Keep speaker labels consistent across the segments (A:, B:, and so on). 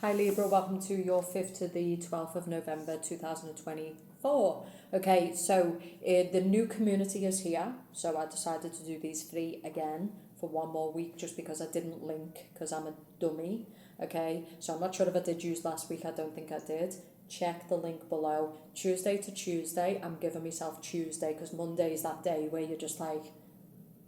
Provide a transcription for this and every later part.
A: Hi Libra, welcome to your 5th to the 12th of November 2024. Okay, so the new community is here, so I decided to do these three again for one more week just because I didn't link because I'm a dummy. Okay, so I'm not sure if I did use last week, I don't think I did. Check the link below. Tuesday to Tuesday, I'm giving myself Tuesday because Monday is that day where you're just like,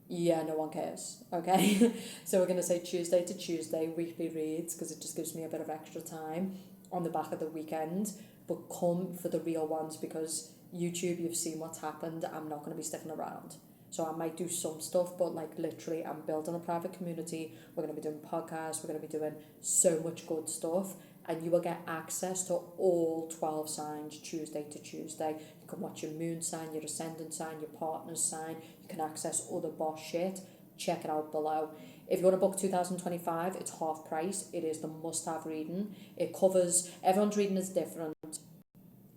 A: yeah, no one cares, okay? So we're going to say Tuesday to Tuesday, weekly reads, because it just gives me a bit of extra time on the back of the weekend. But come for the real ones because YouTube, you've seen what's happened. I'm not going to be sticking around. So I might do some stuff, but like literally I'm building a private community. We're going to be doing podcasts. We're going to be doing so much good stuff. And you will get access to all 12 signs Tuesday to Tuesday. You can watch your moon sign, your ascendant sign, your partner's sign. You can access other boss shit. Check it out below. If you want to book 2025, it's half price. It is the must-have reading. It covers, everyone's reading is different.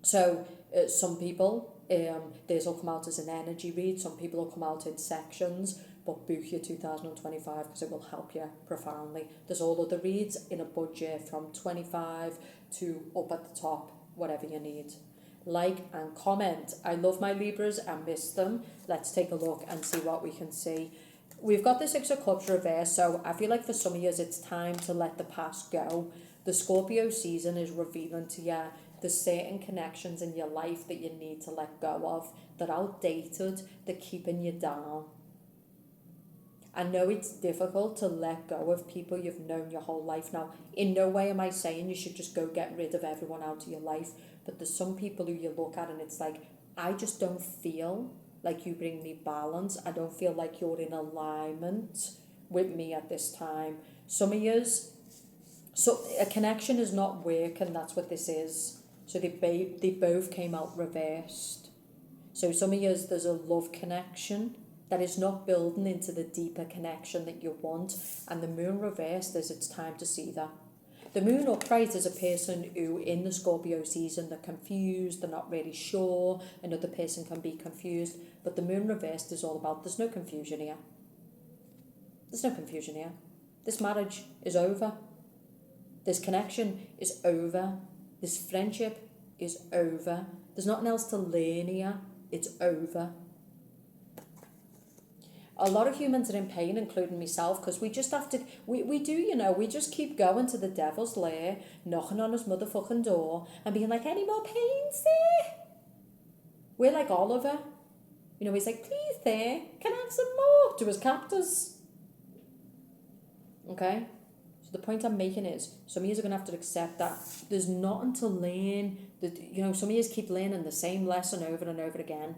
A: So some people, these will come out as an energy read. Some people will come out in sections. But book your 2025 because it will help you profoundly. There's all other reads in a budget from 25 to up at the top, whatever you need. Like and comment. I love my Libras, I miss them. Let's take a look and see what we can see. We've got the Six of Cups reversed, so I feel like for some of you it's time to let the past go. The Scorpio season is revealing to you there's certain connections in your life that you need to let go of. They're outdated, they're keeping you down. I know it's difficult to let go of people you've known your whole life. Now, in no way am I saying you should just go get rid of everyone out of your life, but there's some people who you look at and it's like, I just don't feel like you bring me balance. I don't feel like you're in alignment with me at this time. Some of yous, so a connection is not working, that's what this is. So they both came out reversed. So some of yous, there's a love connection that is not building into the deeper connection that you want. And the moon reversed is it's time to see that. The moon upright is a person who in the Scorpio season, they're confused, they're not really sure, another person can be confused. But the moon reversed is all about there's no confusion here. There's no confusion here. This marriage is over. This connection is over. This friendship is over. There's nothing else to learn here. It's over. A lot of humans are in pain, including myself, because we just have to, we do, you know, we just keep going to the devil's lair, knocking on his motherfucking door and being like, any more pains there? We're like Oliver. You know, he's like, please there, can I have some more? To his captors. Okay? So the point I'm making is, some of you are going to have to accept that there's nothing to learn. That, you know, some of you keep learning the same lesson over and over again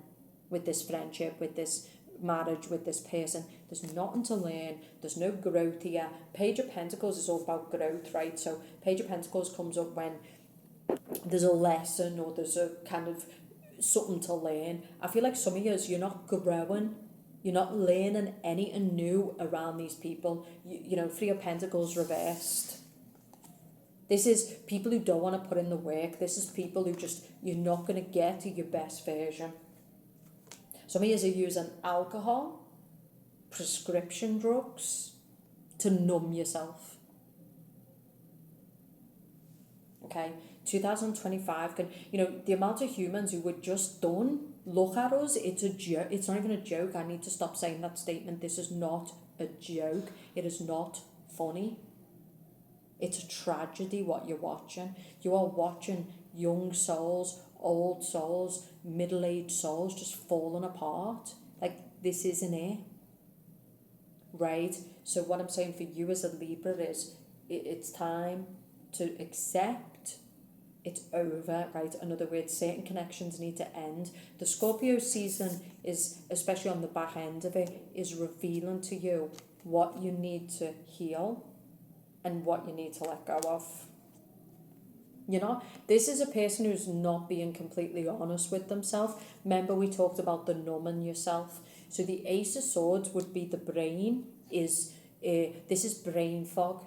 A: with this friendship, with this marriage, with this person. There's nothing to learn. There's no growth here. Page of Pentacles is all about growth, right? So Page of Pentacles comes up when there's a lesson or there's a kind of something to learn. I feel like some of you, you're not growing. You're not learning anything new around these people. You know, Three of Pentacles reversed. This is people who don't want to put in the work. This is people who just, you're not going to get to your best version. Some of you are using alcohol, prescription drugs to numb yourself. Okay, 2025 can, you know, the amount of humans who were just done, look at us, it's a joke. It's not even a joke. I need to stop saying that statement. This is not a joke. It is not funny. It's a tragedy what you're watching. You are watching young souls, old souls, middle-aged souls just falling apart. Like, this isn't it. Right? So what I'm saying for you as a Libra is, it's time to accept it's over, right? In other words, certain connections need to end. The Scorpio season is, especially on the back end of it, is revealing to you what you need to heal and what you need to let go of. You know, this is a person who's not being completely honest with themselves. Remember we talked about the numbing yourself. So the Ace of Swords would be the brain, this is brain fog.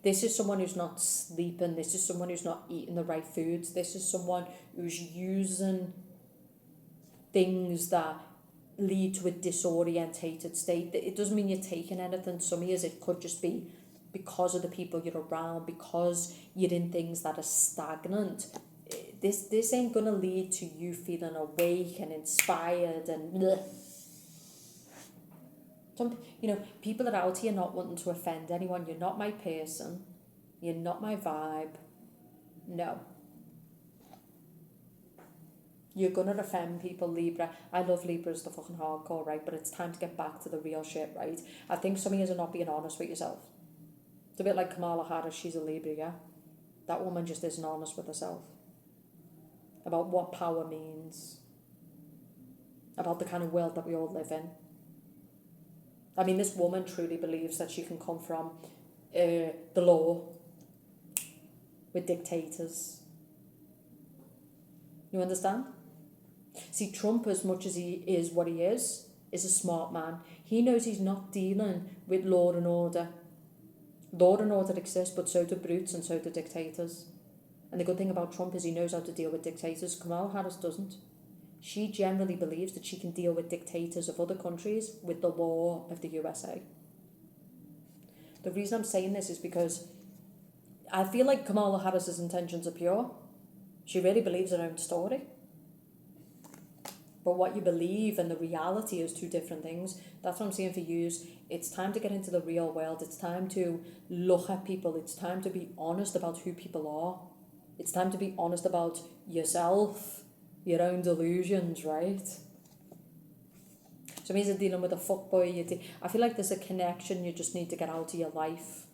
A: This is someone who's not sleeping. This is someone who's not eating the right foods. This is someone who's using things that lead to a disorientated state. It doesn't mean you're taking anything. Some years it could just be because of the people you're around, because you're in things that are stagnant, this ain't gonna lead to you feeling awake and inspired and bleh. People are out here not wanting to offend anyone. You're not my person. You're not my vibe. No. You're gonna offend people, Libra. I love Libras, the fucking hardcore, right? But it's time to get back to the real shit, right? I think some of you are not being honest with yourself. It's a bit like Kamala Harris, she's a Libra, yeah? That woman just isn't honest with herself. About what power means. About the kind of world that we all live in. I mean, this woman truly believes that she can come from the law with dictators. You understand? See, Trump, as much as he is what he is a smart man. He knows he's not dealing with law and order. Law and order exists, but so do brutes and so do dictators. And the good thing about Trump is he knows how to deal with dictators. Kamala Harris doesn't. She generally believes that she can deal with dictators of other countries with the law of the USA. The reason I'm saying this is because I feel like Kamala Harris's intentions are pure. She really believes her own story. But what you believe and the reality is two different things. That's what I'm saying for you. It's time to get into the real world. It's time to look at people. It's time to be honest about who people are. It's time to be honest about yourself, your own delusions, right? So means you're dealing with a fuckboy. I feel like there's a connection you just need to get out of your life.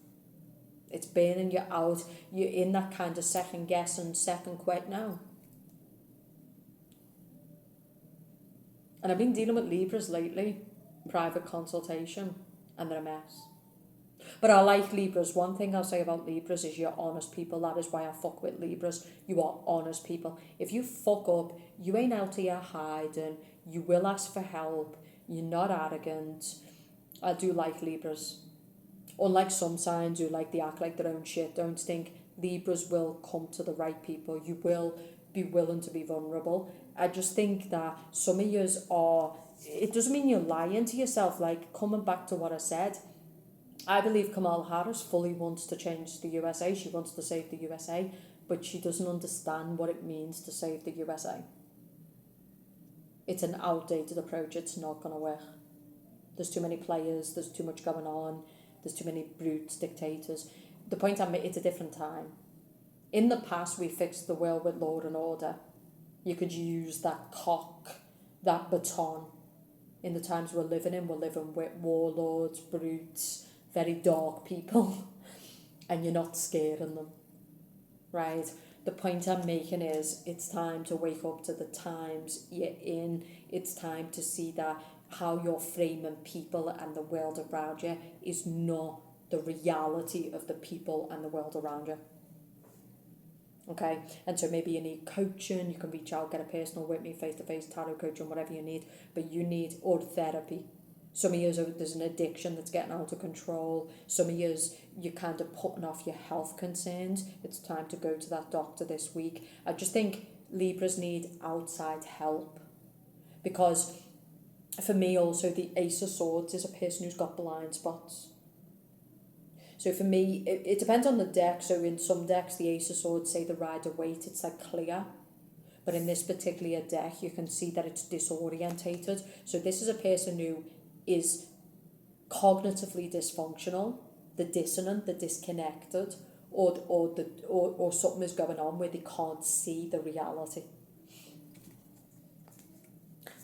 A: It's burning you out. You're in that kind of second guess and second quit now. And I've been dealing with Libras lately, private consultation, and they're a mess. But I like Libras. One thing I'll say about Libras is you're honest people. That is why I fuck with Libras. You are honest people. If you fuck up, you ain't out here hiding. You will ask for help. You're not arrogant. I do like Libras. Unlike some signs who they act like their own shit. Don't think Libras will come to the right people. You will be willing to be vulnerable. I just think that some of yous are, it doesn't mean you're lying to yourself. Like, coming back to what I said, I believe Kamala Harris fully wants to change the USA. She wants to save the USA, but she doesn't understand what it means to save the USA. It's an outdated approach. It's not going to work. There's too many players. There's too much going on. There's too many brutes, dictators. The point I'm making, it's a different time. In the past, we fixed the world with law and order. You could use that cock, that baton. In the times we're living with warlords, brutes, very dark people, and you're not scaring them, right? The point I'm making is it's time to wake up to the times you're in. It's time to see that how you're framing people and the world around you is not the reality of the people and the world around you. Okay, and so maybe you need coaching. You can reach out, get a personal with me, face-to-face tarot coaching, whatever you need. But you need, or therapy. Some of you, there's an addiction that's getting out of control. Some of you, you're kind of putting off your health concerns. It's time to go to that doctor this week. I just think Libras need outside help. Because for me also, the Ace of Swords is a person who's got blind spots. So for me, it depends on the deck. So in some decks, the Ace of Swords say the Rider-Waite, it's like clear. But in this particular deck, you can see that it's disorientated. So this is a person who is cognitively dysfunctional, the dissonant, the disconnected, or something is going on where they can't see the reality.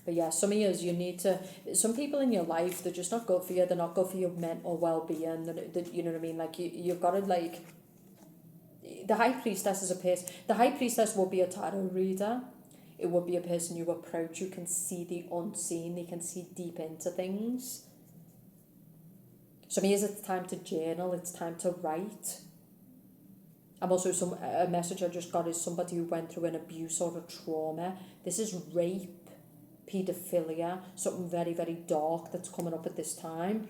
A: But yeah, some of you need to, some people in your life, they're just not good for you. They're not good for your mental well-being. You know what I mean? Like, you've got to, like, the High Priestess is a person, the High Priestess will be a tarot reader. It would be a person you approach who can see the unseen. They can see deep into things. Some of you, it's time to journal. It's time to write. I'm also, a message I just got is somebody who went through an abuse or a trauma. This is rape, paedophilia, something very, very dark that's coming up at this time.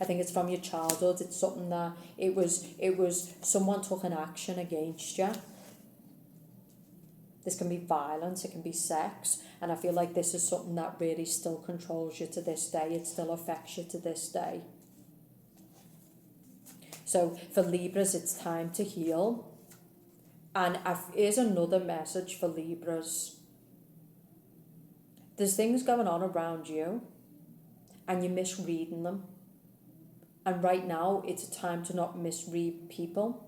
A: I think it's from your childhood. It's something that it was someone took an action against you. This can be violence, it can be sex, and I feel like this is something that really still controls you to this day. It still affects you to this day. So for Libras, it's time to heal. And here's another message for Libras. There's things going on around you and you're misreading them. And right now, it's a time to not misread people,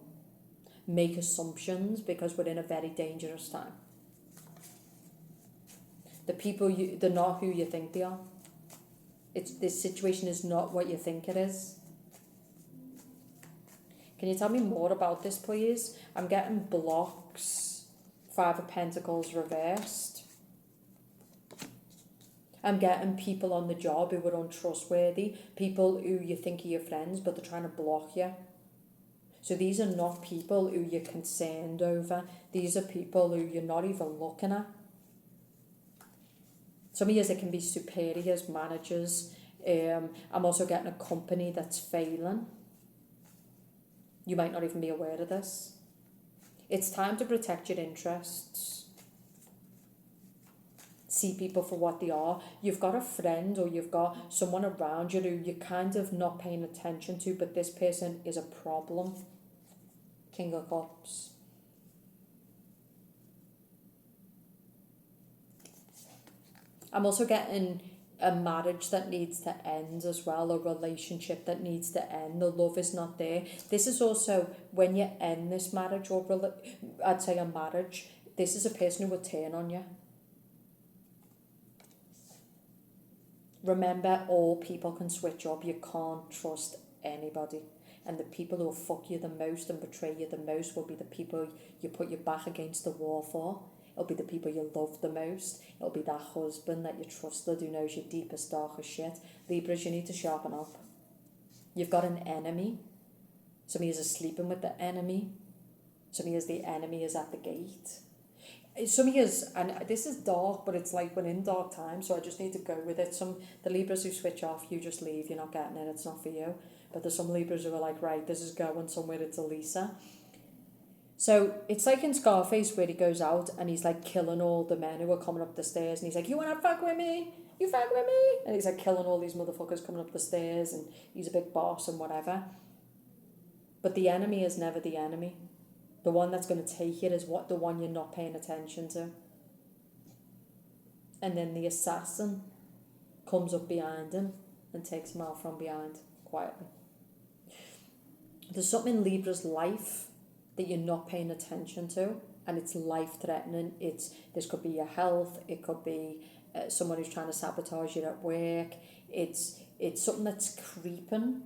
A: make assumptions, because we're in a very dangerous time. The people, they're not who you think they are. This situation is not what you think it is. Can you tell me more about this, please? I'm getting blocks, 5 of Pentacles reversed. I'm getting people on the job who are untrustworthy, people who you think are your friends, but they're trying to block you. So these are not people who you're concerned over. These are people who you're not even looking at. Some of you, it can be superiors, managers. I'm also getting a company that's failing. You might not even be aware of this. It's time to protect your interests. See people for what they are. You've got a friend or you've got someone around you who you're kind of not paying attention to, but this person is a problem. King of Cups. I'm also getting a marriage that needs to end as well, a relationship that needs to end. The love is not there. This is also when you end this marriage, or I'd say a marriage, this is a person who will turn on you. Remember, all people can switch up. You can't trust anybody. And the people who will fuck you the most and betray you the most will be the people you put your back against the wall for. It'll be the people you love the most. It'll be that husband that you trusted who knows your deepest, darkest shit. Libras, you need to sharpen up. You've got an enemy. Some of you are sleeping with the enemy. Some of you, the enemy is at the gate. Some of you, and this is dark, but it's like we're in dark times, so I just need to go with it. The Libras who switch off, you just leave, you're not getting it, it's not for you. But there's some Libras who are like, right, this is going somewhere, it's Elisa. So it's like in Scarface where he goes out and he's like killing all the men who are coming up the stairs, and he's like, you wanna fuck with me? You fuck with me? And he's like killing all these motherfuckers coming up the stairs, and he's a big boss and whatever. But the enemy is never the enemy. The one that's going to take it is the one you're not paying attention to. And then the assassin comes up behind him and takes him out from behind quietly. There's something in Libra's life that you're not paying attention to, and it's life-threatening. This could be your health. It could be someone who's trying to sabotage you at work. It's something that's creeping.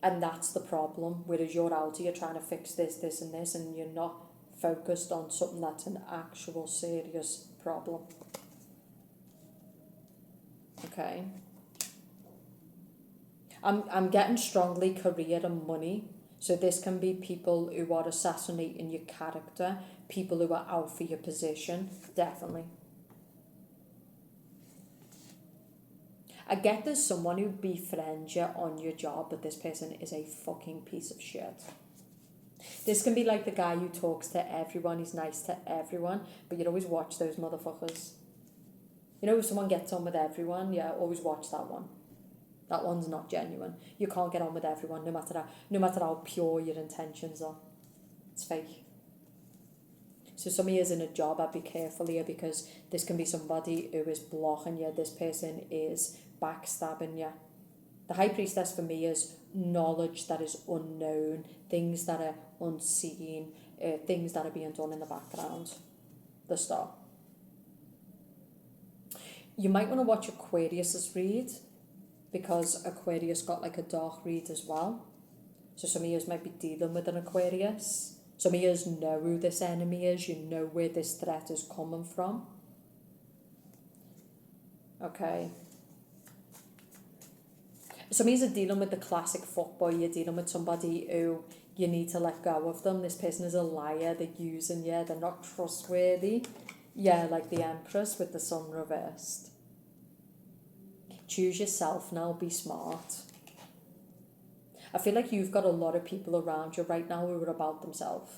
A: And that's the problem, whereas you're out here trying to fix this, this and this, and you're not focused on something that's an actual serious problem. Okay. I'm getting strongly career and money. So this can be people who are assassinating your character, people who are out for your position, definitely. I get there's someone who befriends you on your job, but this person is a fucking piece of shit. This can be like the guy who talks to everyone, he's nice to everyone, but you'd always watch those motherfuckers. You know, if someone gets on with everyone, yeah, always watch that one. That one's not genuine. You can't get on with everyone, no matter how pure your intentions are. It's fake. So some of you is in a job, I'd be careful here, because this can be somebody who is blocking you. This person is backstabbing you. The High Priestess for me is knowledge that is unknown, things that are unseen, things that are being done in the background. The Star. You might want to watch Aquarius's read, because Aquarius got like a dark read as well. So some of you might be dealing with an Aquarius. Some of you know who this enemy is. You know where this threat is coming from. Okay. Some of you are dealing with the classic fuckboy. You're dealing with somebody who you need to let go of them. This person is a liar. They're using you. They're not trustworthy. Yeah, like the Empress with the Sun reversed. Choose yourself now. Be smart. I feel like you've got a lot of people around you right now who are about themselves.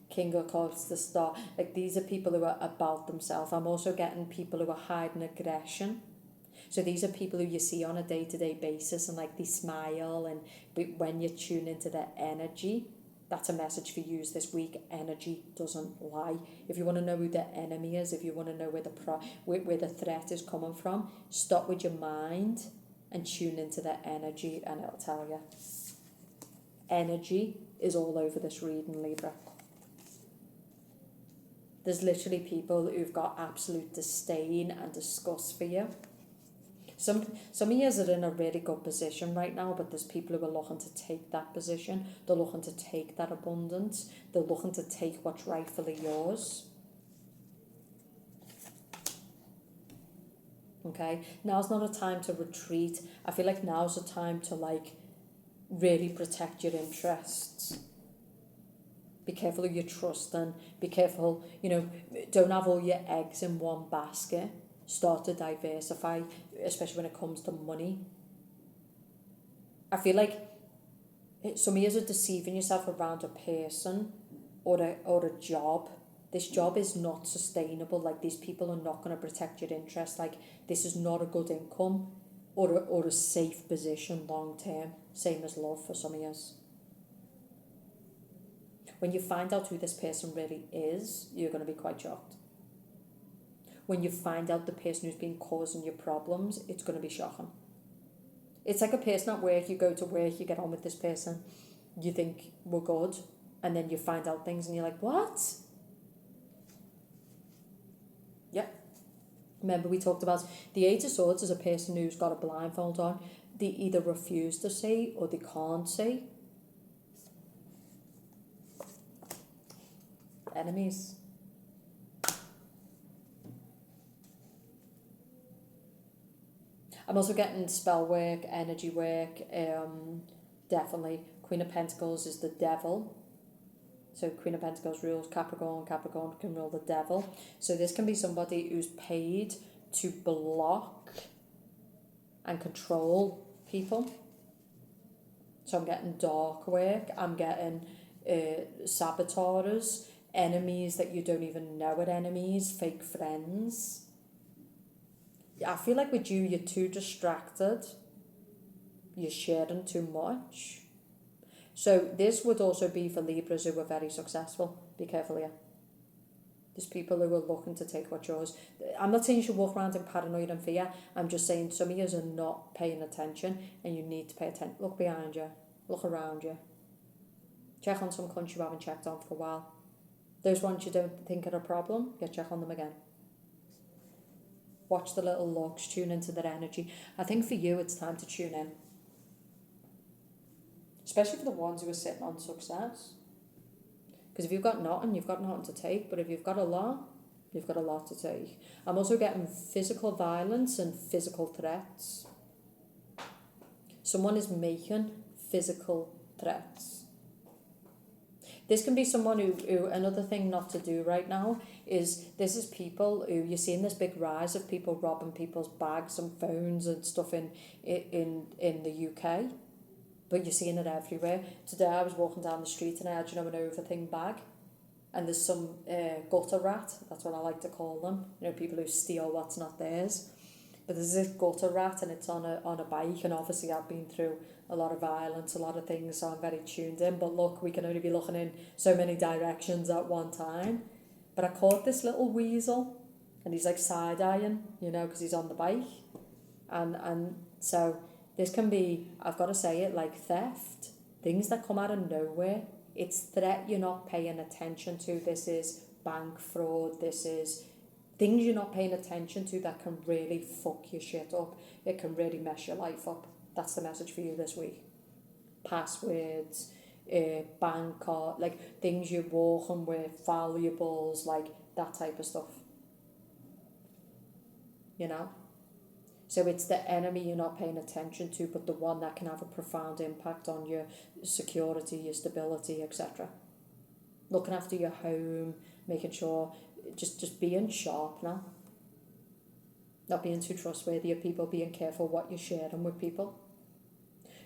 A: King of Cups, the Star. Like, these are people who are about themselves. I'm also getting people who are hiding aggression. So these are people who you see on a day-to-day basis, and like they smile, and but when you tune into their energy, that's a message for you this week. Energy doesn't lie. If you want to know who the enemy is, if you want to know where where the threat is coming from, stop with your mind and tune into their energy, and it'll tell you. Energy is all over this reading, Libra. There's literally people who've got absolute disdain and disgust for you. Some of you are in a really good position right now, but there's people who are looking to take that position. They're looking to take that abundance. They're looking to take what's rightfully yours. Okay, now's not a time to retreat. I feel like now's a time to like really protect your interests. Be careful who you trust in. Be careful, don't have all your eggs in one basket. Start to diversify, especially when it comes to money. I feel like some of you are deceiving yourself around a person or a job. This job is not sustainable. Like, these people are not going to protect your interests. Like, this is not a good income or a safe position long term. Same as love for some of you. When you find out who this person really is, you're going to be quite shocked. When you find out the person who's been causing you problems, it's going to be shocking. It's like a person at work. You go to work, you get on with this person, you think we're good, and then you find out things and you're like, what? Yep. Remember we talked about the Eight of Swords is a person who's got a blindfold on. They either refuse to see or they can't see. Enemies. I'm also getting spell work, energy work, definitely. Queen of Pentacles is the devil. So Queen of Pentacles rules Capricorn, Capricorn can rule the devil. So this can be somebody who's paid to block and control people. So I'm getting dark work, I'm getting saboteurs, enemies that you don't even know are enemies, fake friends. I feel like with you, you're too distracted. You're sharing too much. So this would also be for Libras who are very successful. Be careful here. There's people who are looking to take what's yours. I'm not saying you should walk around in paranoia and fear. I'm just saying some of you are not paying attention, and you need to pay attention. Look behind you. Look around you. Check on some country you haven't checked on for a while. Those ones you don't think are a problem, check on them again. Watch the little looks, tune into their energy. I think for you, it's time to tune in. Especially for the ones who are sitting on success. Because if you've got nothing, you've got nothing to take. But if you've got a lot, you've got a lot to take. I'm also getting physical violence and physical threats. Someone is making physical threats. This can be someone who, another thing not to do right now is, this is people who, you're seeing this big rise of people robbing people's bags and phones and stuff in the UK. But you're seeing it everywhere. Today I was walking down the street and I had, an overthink bag. And there's some gutter rat, that's what I like to call them. People who steal what's not theirs. But there's this gutter rat and it's on a bike, and obviously I've been through a lot of violence, a lot of things, so I'm very tuned in. But look, we can only be looking in so many directions at one time. But I caught this little weasel, and he's like side-eyeing, because he's on the bike. And so this can be, I've got to say it, like theft. Things that come out of nowhere. It's threat you're not paying attention to. This is bank fraud. This is things you're not paying attention to that can really fuck your shit up. It can really mess your life up. That's the message for you this week. Passwords, bank card, like things you're walking with, valuables, like that type of stuff. So it's the enemy you're not paying attention to, but the one that can have a profound impact on your security, your stability, etc. Looking after your home, making sure, just being sharp now. Not being too trustworthy of people, being careful what you're sharing with people.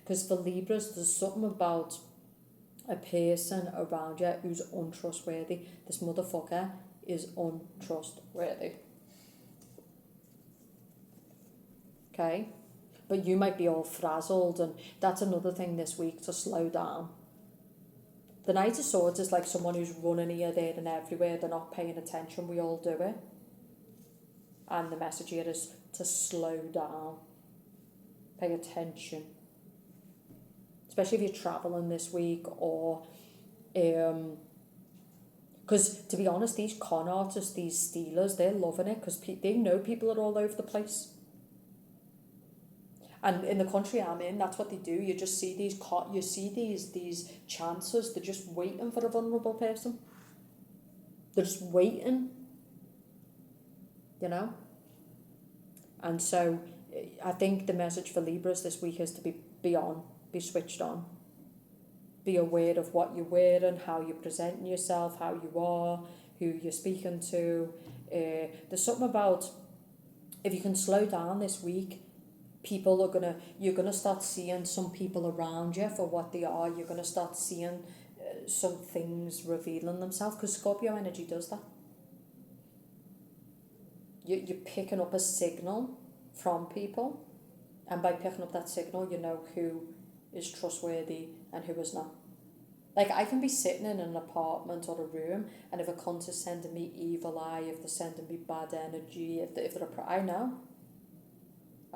A: Because for Libras, there's something about a person around you who's untrustworthy. This motherfucker is untrustworthy. okay? But you might be all frazzled, and that's another thing this week, to slow down. The Knight of Swords is like someone who's running here, there and everywhere. They're not paying attention. We all do it. And the message here is to slow down. Pay attention. Especially if you're travelling this week, or because to be honest, these con artists, these stealers, they're loving it because they know people are all over the place. And in the country I'm in, that's what they do. You just see these these chances. They're just waiting for a vulnerable person. They're just waiting, you know. And so I think the message for Libras this week is to be switched on. Be aware of what you're wearing, how you're presenting yourself, how you are, who you're speaking to. There's something about, if you can slow down this week, you're gonna start seeing some people around you for what they are. You're gonna start seeing some things revealing themselves, because Scorpio energy does that. You're picking up a signal from people, and by picking up that signal, you know who is trustworthy and who is not. Like, I can be sitting in an apartment or a room, and if a cunt is sending me evil eye, if they're sending me bad energy, if they're I know.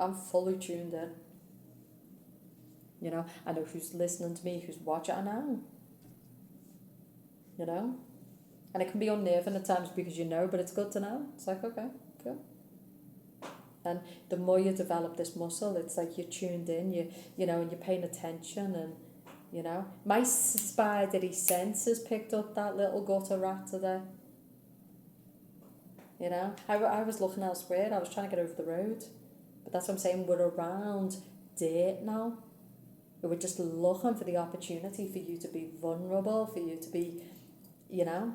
A: I'm fully tuned in. You know, I know who's listening to me, who's watching. I know. You know? And it can be unnerving at times because you know, but it's good to know. It's like, okay, cool. And the more you develop this muscle, it's like you're tuned in, you know, and you're paying attention, and, you know. My spidery senses picked up that little gutter rat today. You know? I was looking elsewhere. I was trying to get over the road. But that's what I'm saying, we're around dirt now. We're just looking for the opportunity for you to be vulnerable, for you to be, you know.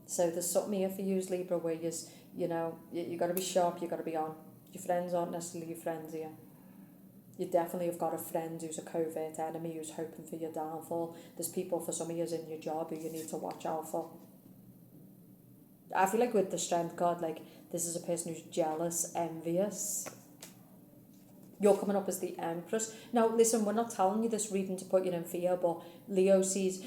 A: So there's something here for you as Libra where you know, you got to be sharp, you got to be on. Your friends aren't necessarily your friends here. You definitely have got a friend who's a covert enemy who's hoping for your downfall. There's people, for some of you in your job, who you need to watch out for. I feel like with the Strength card, like, this is a person who's jealous, envious. You're coming up as the Empress. Now, listen, we're not telling you this reading to put you in fear, but Leo sees